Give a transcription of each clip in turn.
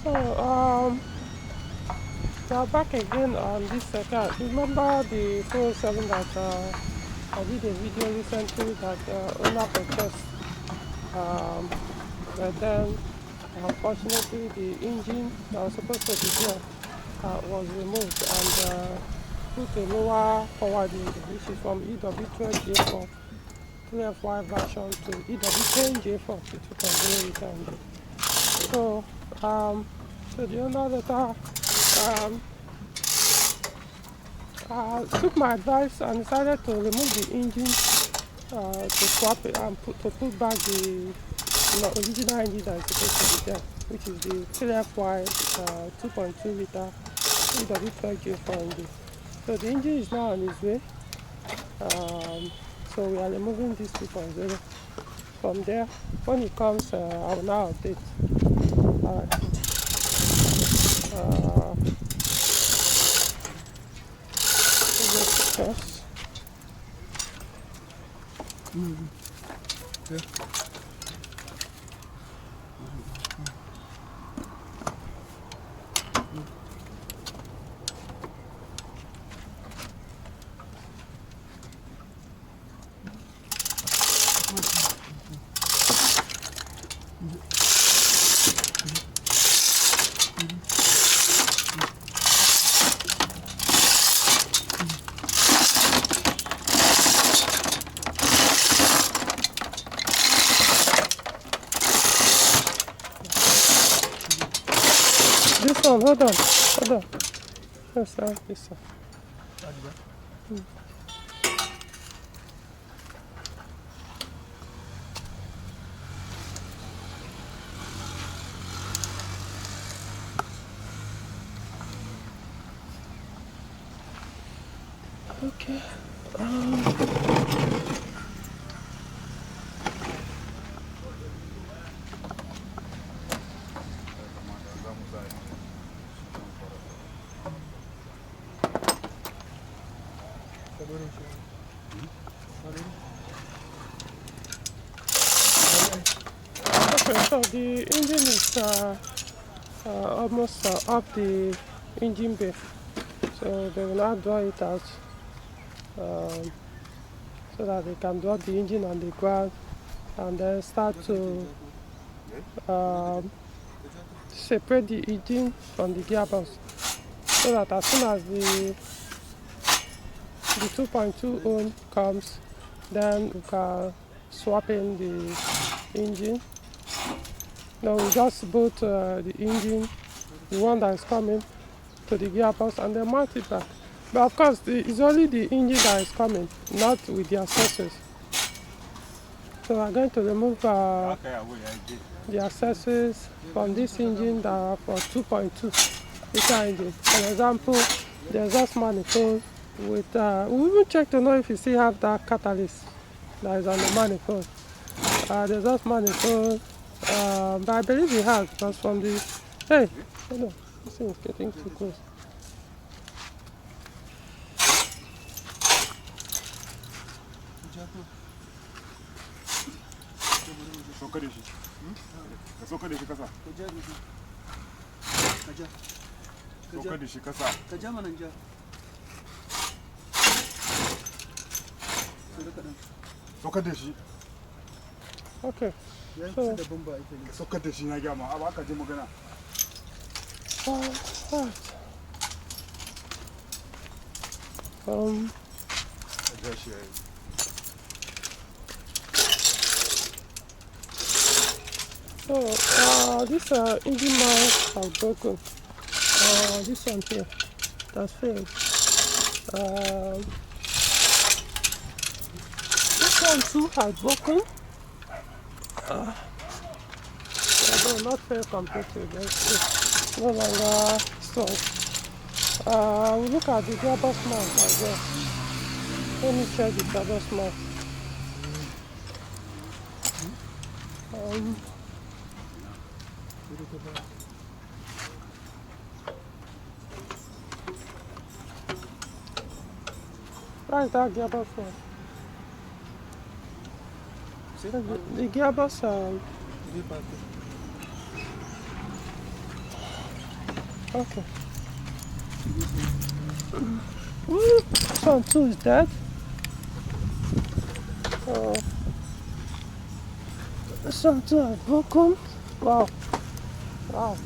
So now back again on this second. Remember the 407 that I did a video recently that owner purchased, but then unfortunately the engine that was supposed to be there was removed and put a lower forward engine, which is from EW12J4 3FY version to EW10J4 2.0 liter engine. So so the owner later took my advice and decided to remove the engine to swap it and to put back the original engine that is supposed to be there, which is the 3FY 2.2 liter EW12J4 engine. So the engine is now on its way. So we are removing this 2.0. From there, when it comes, I will now update. First. Yeah. This one, hold on. Let's start this one. Okay. Okay, so the engine is almost up the engine bay. So they will now draw it out so that they can drop the engine on the ground and then start to separate the engine from the gearbox, so that as soon as the 2.2 ohm comes, then we can swap in the engine. Now we just bolt the engine, the one that is coming, to the gearbox and then mount it back. But of course, it's only the engine that is coming, not with the accessories. So we're going to remove the accessories from this engine that are for 2.2 liter engine. For example, the exhaust manifold with, we even check to know if you still have that catalyst that is on the manifold. The exhaust manifold, but I believe it has, because from the, hey, hold on, this thing is getting too close. Okay. So, this engine mount has broken. This one here, that's failed. This one too has broken. Although not failed completely, but it's no longer strong. We look at the gearbox mount as well. Let me check the gearbox mount. Where is that gearbox mount? The gearbox Okay. This one too is dead. This one too is broken. Wow. Wow.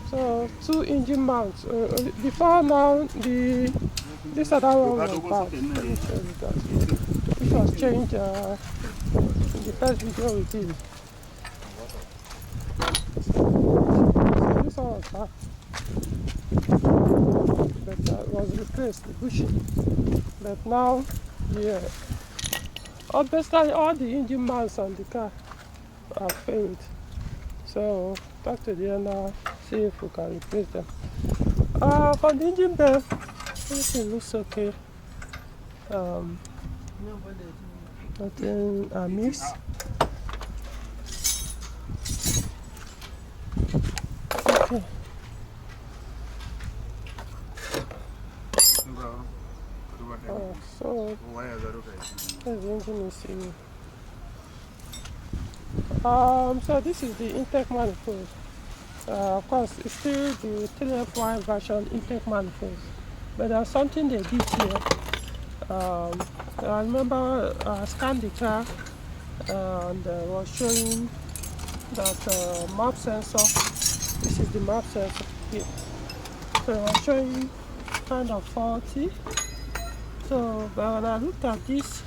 So 2 engine mounts. Before now, this other one was bad. Let me show you guys. Which was changed in the first video we did. So this one was bad. But it was replaced, the bushing. But now, yeah. Obviously, all the engine mounts on the car are failed. So, talk to the owner, see if we can replace them. For the engine bell, everything looks okay. Nothing amiss. Okay. So the engine is in. So this is the intake manifold. Of course, it's still the 3FY version intake manifold, but there's something they did here. I remember I scanned the car and was showing that map sensor. This is the map sensor here. So I was showing kind of faulty. So, but when I looked at this,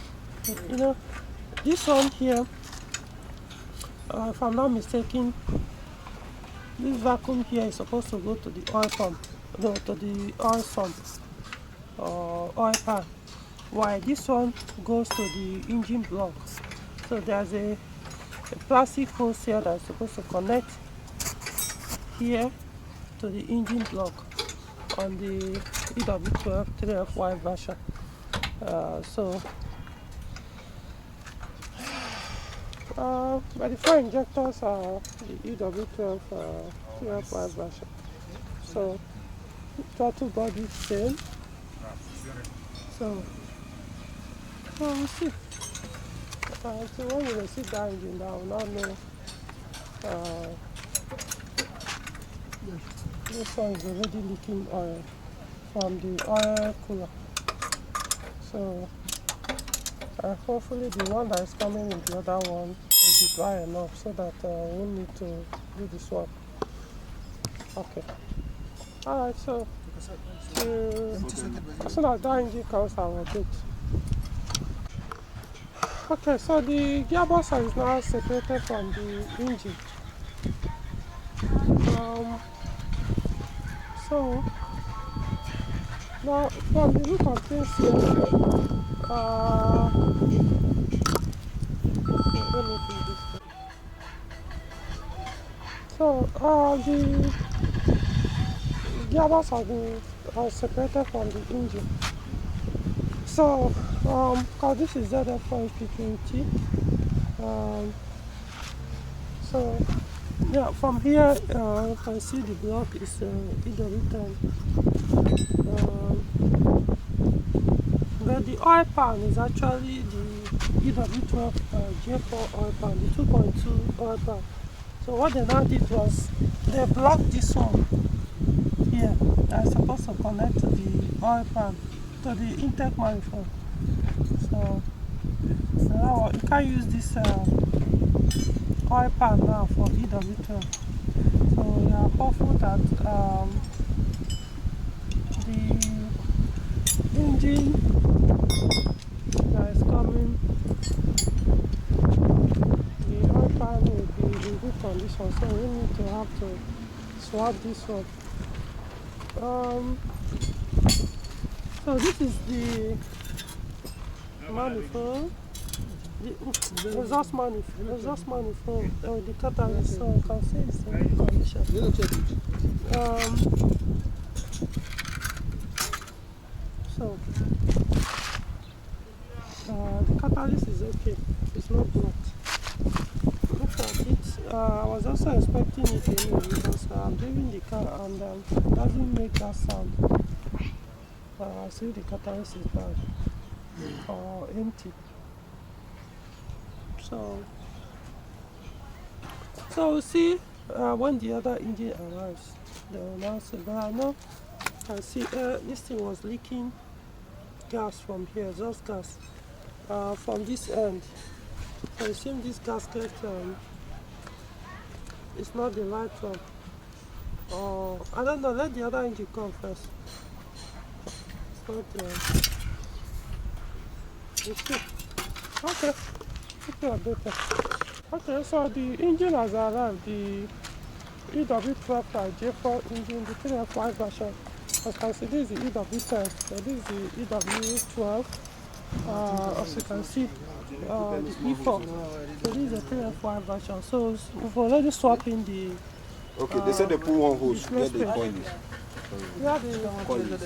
you know, this one here, if I'm not mistaken, this vacuum here is supposed to go to the oil pump, no, to the oil sump or oil pan, while this one goes to the engine block. So there's a plastic hose here that's supposed to connect here to the engine block on the EW12 3FY version. But the four injectors are the EW12 3FY version. So throttle body same. So we'll see. So when we see that engine, I will not know. This one is already leaking oil from the oil cooler. So hopefully the one that is coming in the other one will be dry enough so that we won't need to do the swap. Okay. Alright, so as soon as that engine comes, I will update. Okay, so the gearbox is now separated from the engine. So now from the look of things here, let me do this one. So the gearbox has been separated from the engine. So because this is ZF4 so yeah, from here you can see the block is EW10. But the oil pan is actually the EW12J4 oil pan, the 2.2 oil pan. So what they now did was they blocked this one here that's supposed to connect to the oil pan, to the intake manifold. So now you can't use this oil pan now for EW12. So we are hopeful that the engine that is coming, the oil pan will be in good condition, so we need to have to swap this one. So this is the manifold, the exhaust manifold, the catalyst, so you can see it's in good condition. So the catalyst is okay, it's not blocked. Look at it. I was also expecting it anyway because I'm driving the car and it doesn't make that sound. I see the catalyst is bad or empty. So we'll see when the other engine arrives, they will now say, but I know, I see this thing was leaking gas from here, exhaust gas, from this end. So it seems this gasket is not the right one. Or I don't know, let the other engine come first. It's not we'll see. Okay, keep you updated. Okay, so the engine has arrived, the EW12J4 engine, the 3F5 version. As you can see, this is the EW10, so this is the EW12. As you can see, the E4. So this is the 3F5 version. So we've already swapped in the. Okay, they said they put one hose where the coil is. Yeah, the coil is. Yeah,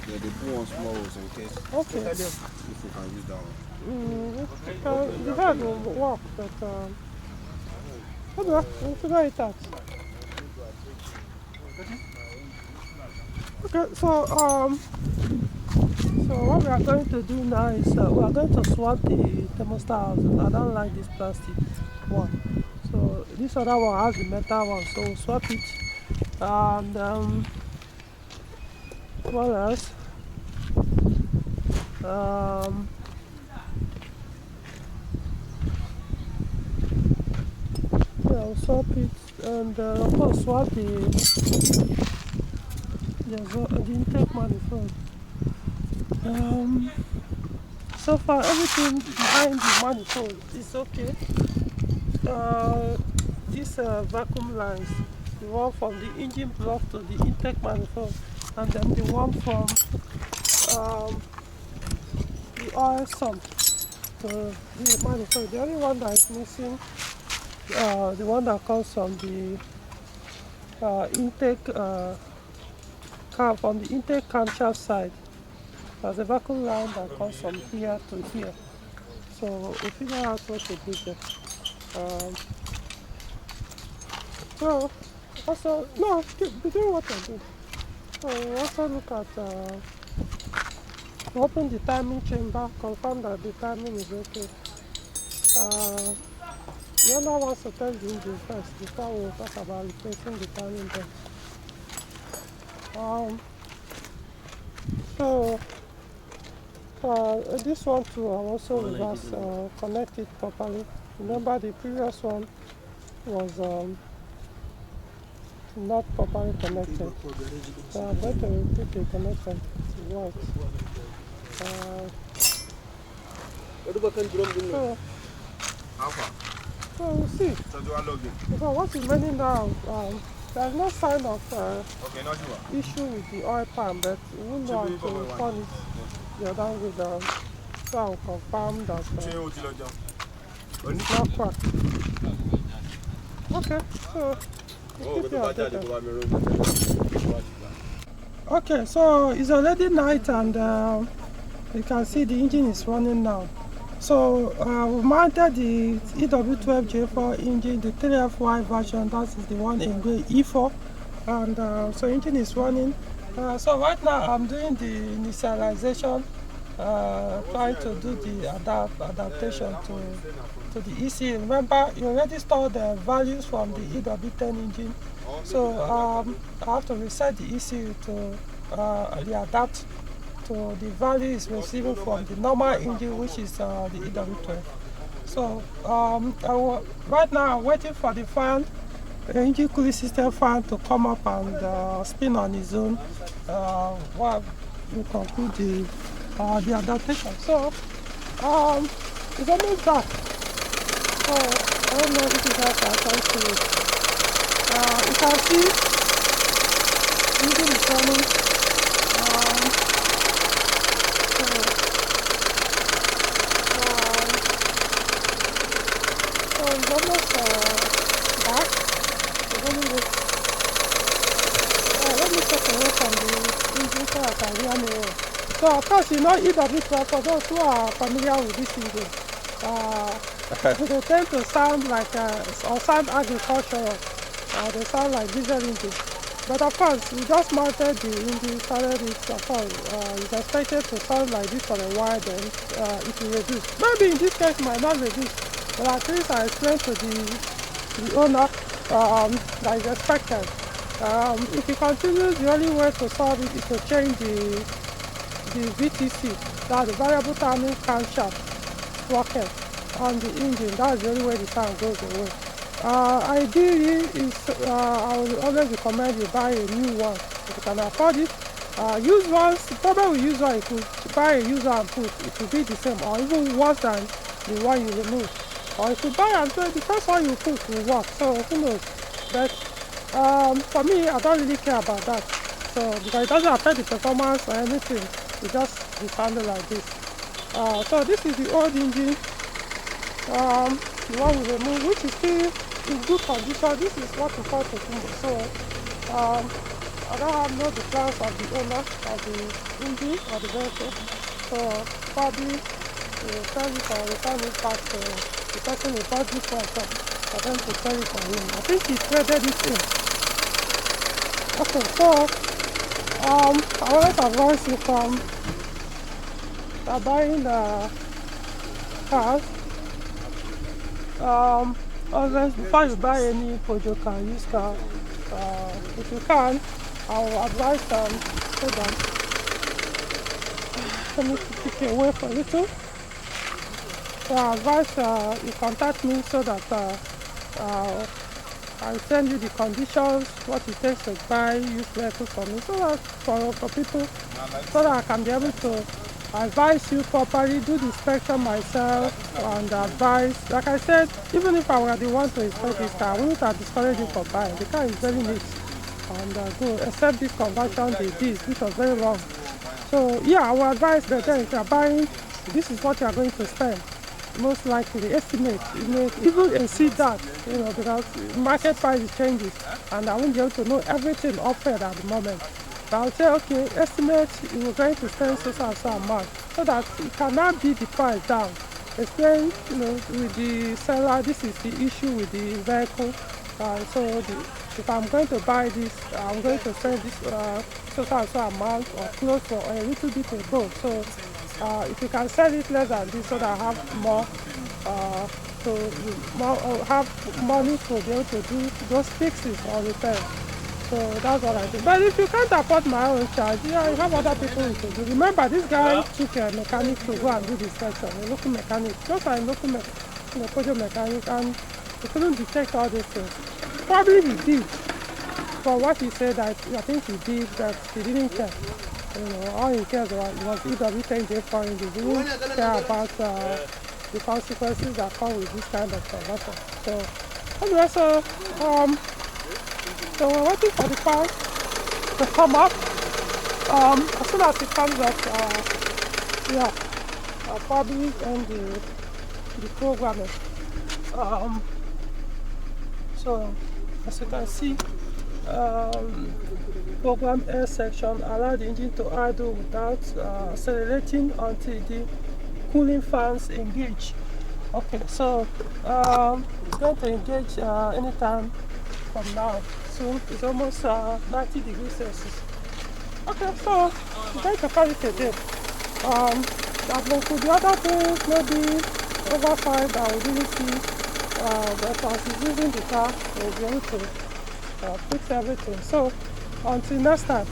they put one small hose in case. Okay. If we can use that one. The head will work, but anyway, we'll figure it out. Okay, so what we are going to do now is we are going to swap the thermostat housing. I don't like this plastic one, so this other one has the metal one, so we'll swap it. And what else? Yeah, I'll swap it, and of course swap the intake manifold. So far everything behind the manifold is okay. These vacuum lines, the one from the engine block to the intake manifold, and then the one from the oil sump to the manifold. The only one that is missing, the one that comes from the intake from the intake camshaft side. There's a vacuum line that comes from here to here. So we figure out what to do there. So also, no, be doing what I do. So we also look at open the timing chamber, confirm that the timing is okay. The owner wants to test the engine first before we talk about replacing the timing belt. This one too, I also reverse connect it properly. Remember the previous one was not properly connected. So I'm going to repeat the connection to work. So we'll see. So what is remaining now? There's no sign of issue with the oil pan, but we will know how to turn it the other way down. So I'll confirm that it's not cracked. Okay, so keep you updated. Okay, so it's already night, and you can see the engine is running now. So we mounted the EW12J4 engine, the 3FY version, that is the one in grey E4, and so engine is running. So right now I'm doing the initialization, trying to do the adaptation to the ECU. Remember, you already stored the values from the EW10 engine, so I have to reset the ECU to readapt to the value is receiving from the normal engine, which is the EW12. So right now I'm waiting for the fan, the engine cooling system fan, to come up and spin on its own while we conclude the adaptation. So it's almost done. So I don't know if you guys are trying to see it. You can see the engine is running. It's almost back. Let me take away from the engine so I can hear me well. So of course, you know EW12, for those who are familiar with this engine, they tend to sound like or sound agricultural. They sound like diesel engine. But of course, we just mounted the engine, started it. Of course, it's expected to sound like this for a while. Then it will reduce. Maybe in this case, it might not reduce. But at least I explained to the owner that is expected. If you continue, the only way to solve it is to change the VTC, that's the variable timing camshaft sprocket on the engine. That's the only way the sound goes away. Ideally, I would always recommend you buy a new one if you can afford it. Use ones, the problem with used one, if you buy a used one and put, it will be the same or even worse than the one you remove. Or if you buy and put, the first one you put will work, so who knows. But for me, I don't really care about that. So because it doesn't affect the performance or anything, it just be sounding like this. So this is the old engine, the one we removed, which is still in good condition. This is what we call Tokumbo. So I don't have no the plans of the owner of the engine or the vehicle. So probably sell it or return it back to the person who bought this one for them to sell it for him. I think he traded it in. Okay, so I wanted to advise you from buying cars. Always before you buy any Peugeot car, used car, if you can, I will advise hold on. Let me take it away for a little. So I advise you contact me so that I'll send you the conditions, what it takes to buy used vehicles for me, so that for people, so that I can be able to advise you properly, do the inspection myself, and advise. Like I said, even if I were the one to inspect this car, I wouldn't have discouraged you from buying. The car is very neat and good, except this conversion they did, which was very wrong. So yeah, I will advise that if you are buying, this is what you are going to spend. Most likely estimate, you may even exceed that, because market price changes and I won't be able to know everything upfront at the moment. But I'll say, okay, estimate you're going to spend so amount, so that it cannot be the price down. Explain, with the seller, this is the issue with the vehicle. If I'm going to buy this, I'm going to spend this so amount or close or a little bit above. So if you can sell it less than this, so that I have more, have money to be able to do those fixes or repairs. So that's what I do. But if you can't afford my own charge, you have other people who can do. Remember, this guy took a mechanic to go and do the inspection, a local mechanic, just like a local Peugeot mechanic, and he couldn't detect all these things. Probably he did. For what he said, I think he did, that he didn't care. All he cared was EW10J4, he didn't care about the consequences that come with this kind of conversion. So anyway, so we're waiting for the car to come up. As soon as it comes up, I'll probably end the programming. So as you can see, program air section allow the engine to idle without accelerating until the cooling fans engage. Okay, so it's going to engage anytime from now. Soon it's almost 90 degrees Celsius. Okay, so I'm going to call it a day. That will put the other things maybe over 5 that we didn't see, but as he's using the car, we'll be able to fix everything. So until next time.